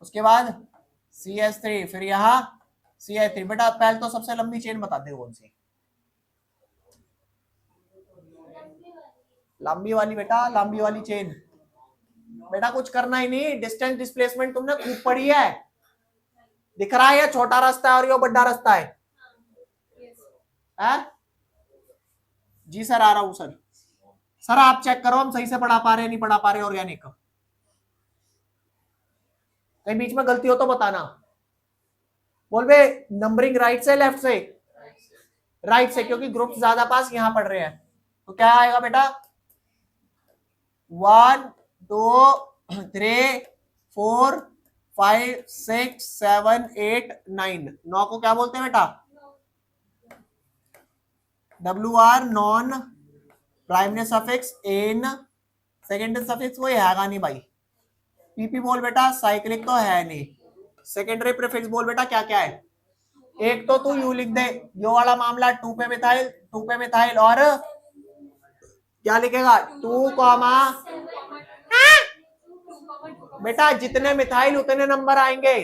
उसके बाद CH3, फिर यहाँ CH3। बेटा पहले तो सबसे लंबी चेन बता दे कौन सी? लंबी वाली बेटा, लंबी वाली चेन। बेटा कुछ करना ही नहीं, डिस्टेंस डिस्प्लेसमेंट तुमने खूब पढ़ी है। दिख रहा है ये छोटा रास्ता है और ये बड़ा रास्ता है। जी सर आ रहा हूं सर। सर आप चेक करो हम सही से पढ़ा पा रहे हैं नहीं पढ़ा पा रहे ऑर्गेनिक। कहीं बीच में गलती हो तो बताना। बोल बे नंबरिंग राइट से लेफ्ट से? राइट से, क्योंकि ग्रुप ज्यादा पास यहां पढ़ रहे हैं। तो क्या आएगा बेटा? 1 2 3 4 5 6 7 8 9। 9 को क्या बोलते हैं बेटा? WR non primary suffix, n secondary suffix कोई हैगा नहीं भाई। PP बोल बेटा, साइक्लिक तो है नहीं। सेकेंडरी प्रीफिक्स बोल बेटा क्या क्या है? एक तो तू यू लिख दे, यो वाला मामला 2 पे मिथाइल, 2 पे मिथाइल, और क्या लिखेगा? 2 कॉमा बेटा जितने मिथाइल उतने नंबर आएंगे।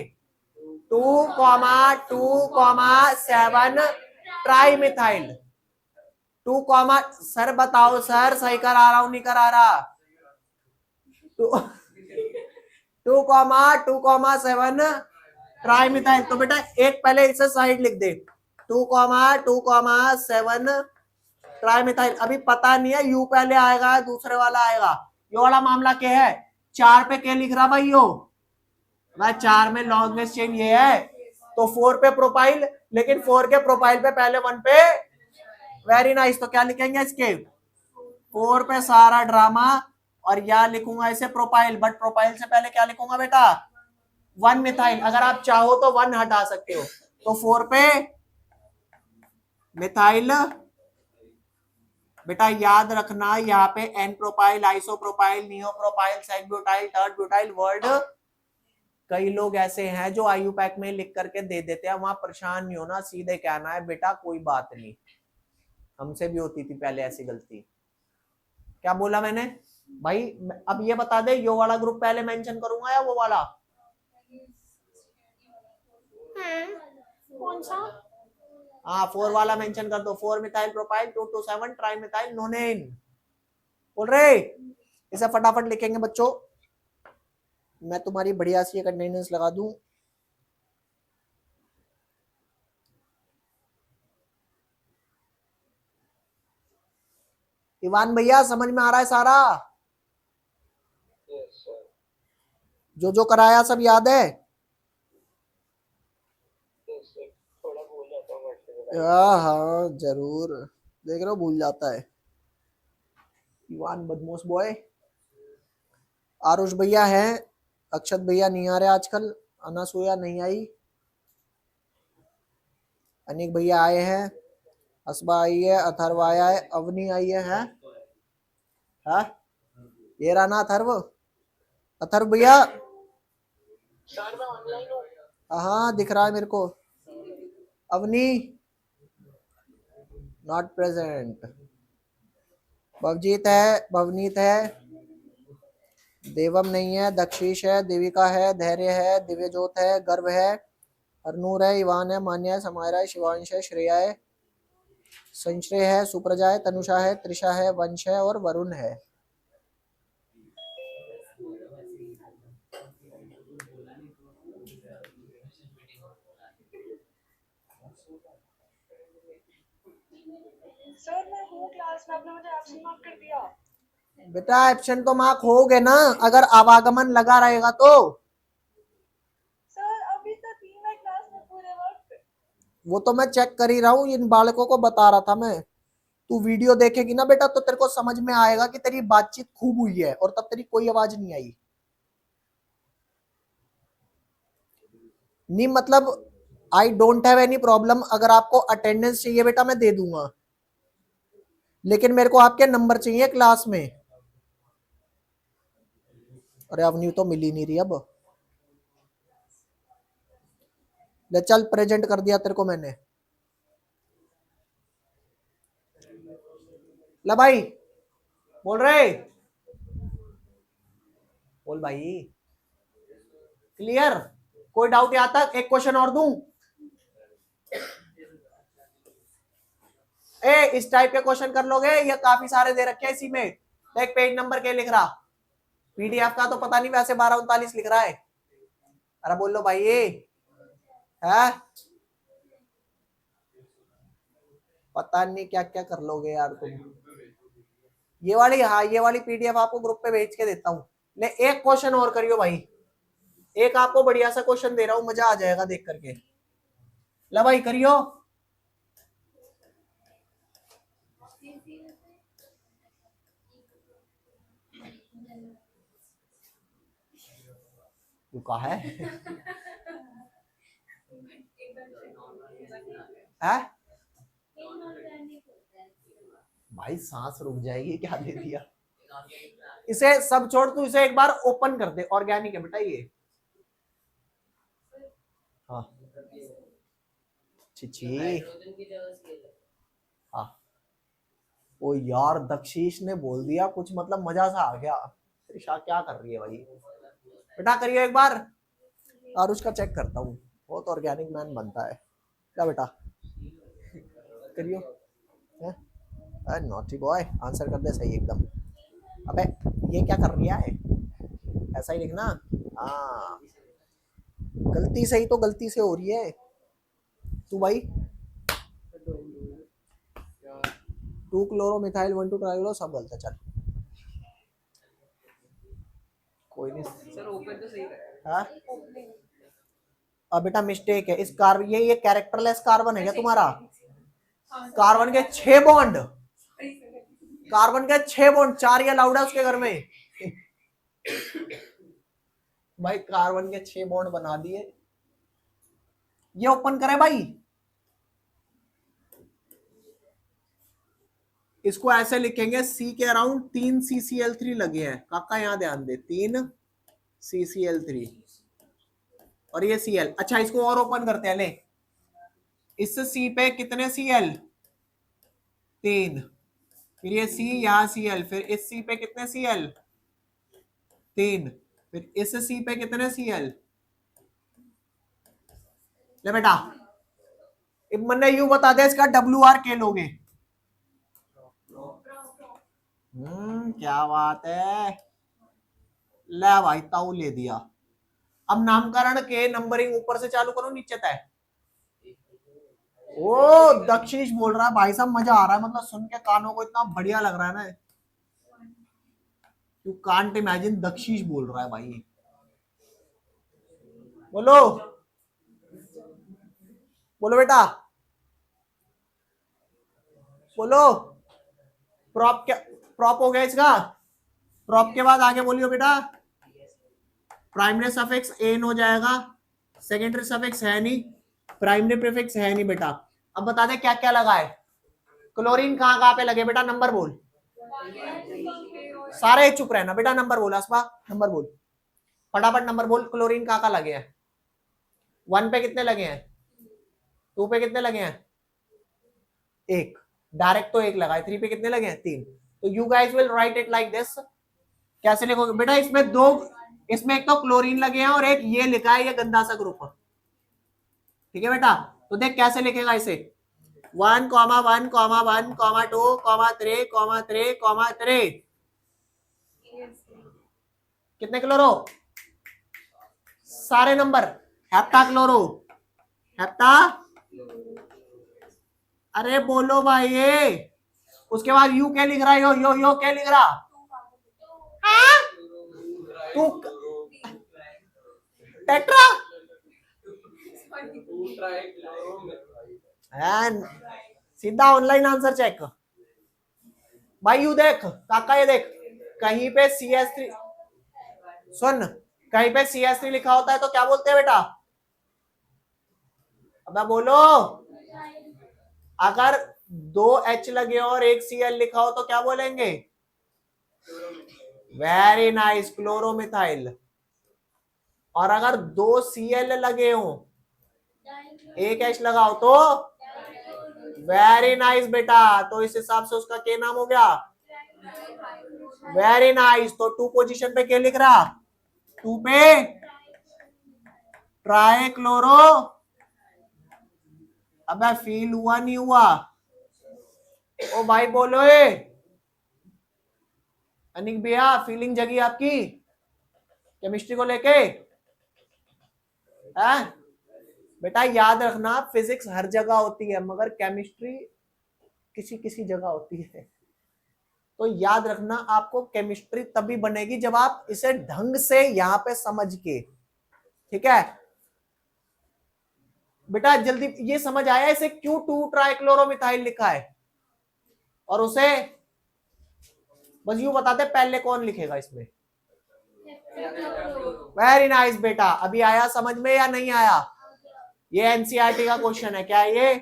2 comma 2 comma 7 tri methyl. 2 comma, sir बताओ सर सही करा रहा हूं नहीं करा रहा? 2 कॉमा 2 कॉमा 7 ट्राई मिथाइल। तो बेटा एक पहले इसे साइड लिख दे, 2 कॉमा 2 कॉमा 7 ट्राई मिथाइल। अभी पता नहीं है यू पहले आएगा दूसरे वाला आएगा। ये वाला मामला क्या है? 4 पे क्या लिख रहा भाई? यो भाई 4 में लॉन्गेस्ट चेन ये है, तो 4 पे प्रोपाइल, लेकिन 4 के प्रोपाइल पे पहले 1 पे। Very nice. तो क्या लिखेंगे इसके? 4 पे सारा ड्रामा, और या लिखूंगा इसे प्रोपाइल, बट प्रोपाइल से पहले क्या लिखूंगा बेटा? 1 मिथाइल। अगर आप चाहो तो 1 हटा सकते हो। तो 4 पे मिथाइल। बेटा याद रखना यहाँ पे n propyl, isopropyl, neopropyl, sec butyl, tert butyl word कई लोग ऐसे हैं जो आयु पैक में लिख करके दे देते हैं। वहां परेशान नहीं होना, सीधे कहना है बेटा कोई बात नहीं, हमसे भी होती थी पहले ऐसी गलती। क्या बोला मैंने भाई? अब ये बता दे, यो वाला ग्रुप पहले मेंशन करूंगा या वो वाला? कौन सा? हाँ 4 वाला मेंशन कर दो। 4 methyl propyl, 2 to 7 tri methyl नोनेन। बोल रहे इसे फटाफट लिखेंगे बच्चों। मैं तुम्हारी बढ़िया सी एक अटेंडेंस लगा दूं। इवान भैया समझ में आ रहा है सारा? जो जो कराया सब याद है? हाँ जरूर, देख रहे हो भूल जाता है इवान, बदमाश बॉय। आरुष भैया हैं, अक्षत भैया नहीं आ रहे आजकल, अनासुया नहीं आई, अनिक भैया आए हैं, असबा आई है, अथर्व आया है, अवनी आई है। हाँ ये रहा ना अथर्व। अथर्व भैया हाँ दिख रहा है मेरे को। Avani not present. भवजीत है, भवनीत है, देवम नहीं है, दक्षिश है, देविका है, धैर्य है, दिव्यज्योत है, गर्व है, हरनूर है, इवान है, मान्या है, समायरा है, शिवांश है, श्रेया है, संश्रय है, सुप्रजा है, तनुषा है, त्रिषा है, वंश है और वरुण है। सर मैं हूँ क्लास में, आपने मुझे एब्सेंट मार्क कर दिया। बेटा एब्सेंट तो मार्क होगे ना अगर आवागमन लगा रहेगा तो। सर अभी तो 3 है क्लास में पूरे वक्त। वो तो मैं चेक कर ही रहा हूँ, इन बालकों को बता रहा था मैं। तू वीडियो देखेगी ना बेटा तो तेरे को समझ में आएगा कि तेरी बातचीत खूब हुई है और तब तेरी कोई आवाज नहीं आई। नहीं मतलब I don't have any problem, अगर आपको अटेंडेंस चाहिए बेटा मैं दे दूंगा, लेकिन मेरे को आपके नंबर चाहिए क्लास में। अरे अवनी तो मिल ही नहीं रही अब। ले चल प्रेजेंट कर दिया तेरे को मैंने। ला भाई बोल रहे, बोल भाई। क्लियर? कोई डाउट यहाँ तक? एक क्वेश्चन और दूं? इस टाइप के क्वेश्चन कर लोगे या काफी सारे दे रखे हैं इसी में? देख पेज नंबर क्या लिख रहा, पीडीएफ का तो पता नहीं, वैसे 1239 लिख रहा है। अरे बोल लो भाई, ये है पता नहीं क्या क्या कर लोगे यार तुम। ये वाली, हाँ ये वाली पीडीएफ आपको ग्रुप पे भेज के देता हूँ। ले एक क्वेश्चन और करियो भाई, एक आपको बढ़िया सा क्वेश्चन दे रहा हूँ, मजा आ जाएगा देख करके। ला भाई करियो। तू कहा है? है? भाई सांस रुक जाएगी, क्या दे दिया इसे। सब छोड़, तू इसे एक बार ओपन कर दे। ऑर्गेनिक है बेटा ये। हाँ छी। हाँ ओ यार, दक्षिश ने बोल दिया कुछ, मतलब मजा सा आ गया। त्रिशा क्या कर रही है भाई? बेटा करियो एक बार, और उसका चेक करता हूँ, बहुत ऑर्गेनिक मैन बनता है क्या बेटा? करियो। नॉटी बॉय, आंसर कर दे सही एकदम। अबे ये क्या कर रही है? ऐसा ही लिखना। हाँ गलती सही तो गलती से हो रही है तू भाई। 2 क्लोरोमिथाइल 1 2 ट्राइक्लो सब गलत है। चल कोई नहीं सर ओपन तो सही है। हाँ अब बेटा मिस्टेक है इस कार, ये कैरेक्टरलेस कार्बन है क्या तुम्हारा? कार्बन के 6 बॉन्ड, कार्बन के 6 बॉन्ड, 4 या लाउड है उसके घर में। भाई कार्बन के 6 बॉन्ड बना दिए। ये ओपन करे भाई, इसको ऐसे लिखेंगे, सी के अराउंड 3 CCl3 लगे हैं। काका यहां ध्यान दे, 3 CCl3 और ये Cl। अच्छा इसको और ओपन करते हैं। ले इस सी पे कितने Cl? 3। फिर ये सी, यहाँ Cl, फिर इस सी पे कितने Cl? 3। फिर इस सी पे कितने Cl? ले बेटा मैंने यू बता दे, इसका WR के लोगे। क्या बात है। ले भाई ताऊ ले दिया। अब नामकरण के नंबरिंग ऊपर से चालू करो नीचे तक। ओ दक्षिश बोल रहा है भाई साहब, मजा आ रहा है, मतलब सुन के कानों को इतना बढ़िया लग रहा है ना। यू कांट इमेजिन, दक्षिश बोल रहा है भाई। बोलो बोलो बेटा बोलो। प्रॉप क्या, प्रॉप हो गया इसका। प्रॉप के बाद आगे बोलियो बेटा। प्राइमरी सफिक्स एन हो जाएगा, सेकेंडरी सफिक्स है नहीं, प्राइमरी प्रीफिक्स है नहीं बेटा। अब बता दे क्या क्या लगा है। क्लोरीन कहाँ कहाँ पे लगे बेटा, नंबर बोल। सारे चुप रहना बेटा, नंबर बोल। अस्पा नंबर बोल, फटाफट नंबर बोल। क्लोरीन कहाँ कहाँ लगे हैं? 1 पे कितने लगे हैं? 2 पे कितने लगे हैं? 1 डायरेक्ट तो 1 लगा है। 3 पे कितने लगे हैं? 3। तो you guys will write it like this. कैसे लिखोगे बेटा? इसमें 2, इसमें एक तो क्लोरीन लगे हैं और एक ये लिखा है, ये गंदा सा ग्रुप। ठीक है बेटा, तो देख कैसे लिखेगा इसे। 1, 1, 1, 2, 3, 3। कितने क्लोरो? सारे नंबर। Hepta chloro, hepta. अरे बोलो भाई ये। उसके बाद यू क्या लिख रहा है? यो क्या लिख रहा? तू टेट्रा। सीधा ऑनलाइन आंसर चेक भाई। यू देख काका, ये देख कहीं पे CS3, सुन कहीं पे CS3 लिखा होता है तो क्या बोलते हैं बेटा? अब बोलो। अगर 2 H लगे हो और 1 Cl लिखा हो तो क्या बोलेंगे? Very nice, chloromethyl. और अगर 2 Cl लगे हो, 1 H लगाओ तो वेरी नाइस बेटा, तो इस हिसाब से उसका क्या नाम हो गया? Very nice. तो 2 पोजीशन पे क्या लिख रहा? 2 पे ट्राइक्लोरो। अबे फील हुआ नहीं हुआ? ओ भाई बोलो ए अनिक भैया, फीलिंग जगी आपकी केमिस्ट्री को लेके? है बेटा याद रखना, फिजिक्स हर जगह होती है मगर केमिस्ट्री किसी किसी जगह होती है। तो याद रखना, आपको केमिस्ट्री तभी बनेगी जब आप इसे ढंग से यहां पे समझ के, ठीक है बेटा? जल्दी ये समझ आया इसे क्यों 2 ट्राइक्लोरोमिथाइल लिखा है? और उसे बस यूं बताते पहले कौन लिखेगा इसमें? वेरी नाइस बेटा। अभी आया समझ में या नहीं आया? ये एनसीईआरटी का क्वेश्चन है। क्या है ये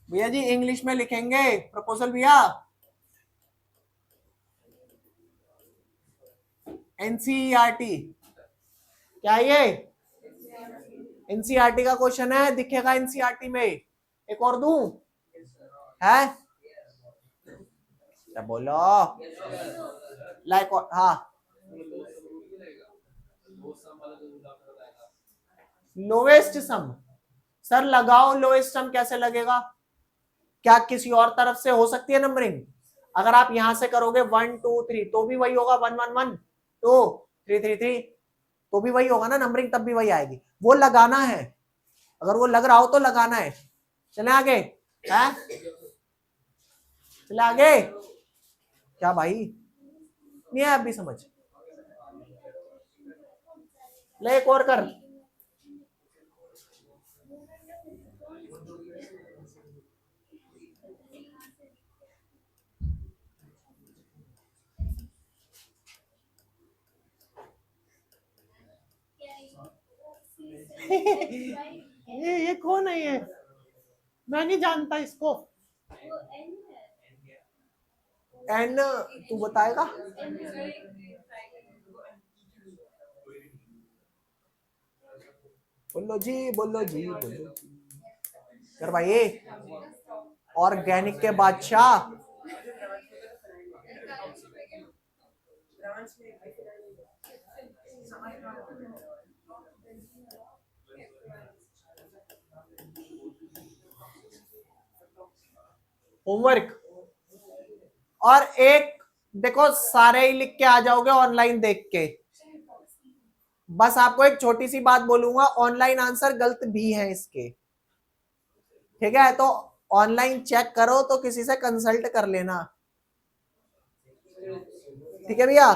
भैया जी? इंग्लिश में लिखेंगे प्रपोजल भैया। एनसीईआरटी क्या है ये? एनसीईआरटी का क्वेश्चन है, दिखेगा एनसीईआरटी में। एक और दूं? है क्या बोलो? लाइक और हाँ, लोवेस्ट सम। सर लगाओ लोवेस्ट सम, कैसे लगेगा? क्या किसी और तरफ से हो सकती है नंबरिंग? अगर आप यहां से करोगे 1 2 3 तो भी वही होगा, 1 1 1 2 3 3 3 तो भी वही होगा ना नंबरिंग, तब भी वही आएगी। वो लगाना है, अगर वो लग रहा हो तो लगाना है। चले आगे है? चले आगे क्या भाई? नहीं है अभी समझ? ले एक और कर। ये कौन है ये? मैं नहीं जानता इसको। वो एन है। एन तू बताएगा? बोलो जी बोलो जी बोलो जी। कर भाई, ऑर्गेनिक के बादशाह। होमवर्क और एक देखो, सारे ही लिख के आ जाओगे ऑनलाइन देख के। बस आपको एक छोटी सी बात बोलूंगा, ऑनलाइन आंसर गलत भी है इसके, ठीक है? तो ऑनलाइन चेक करो तो किसी से कंसल्ट कर लेना, ठीक है भैया?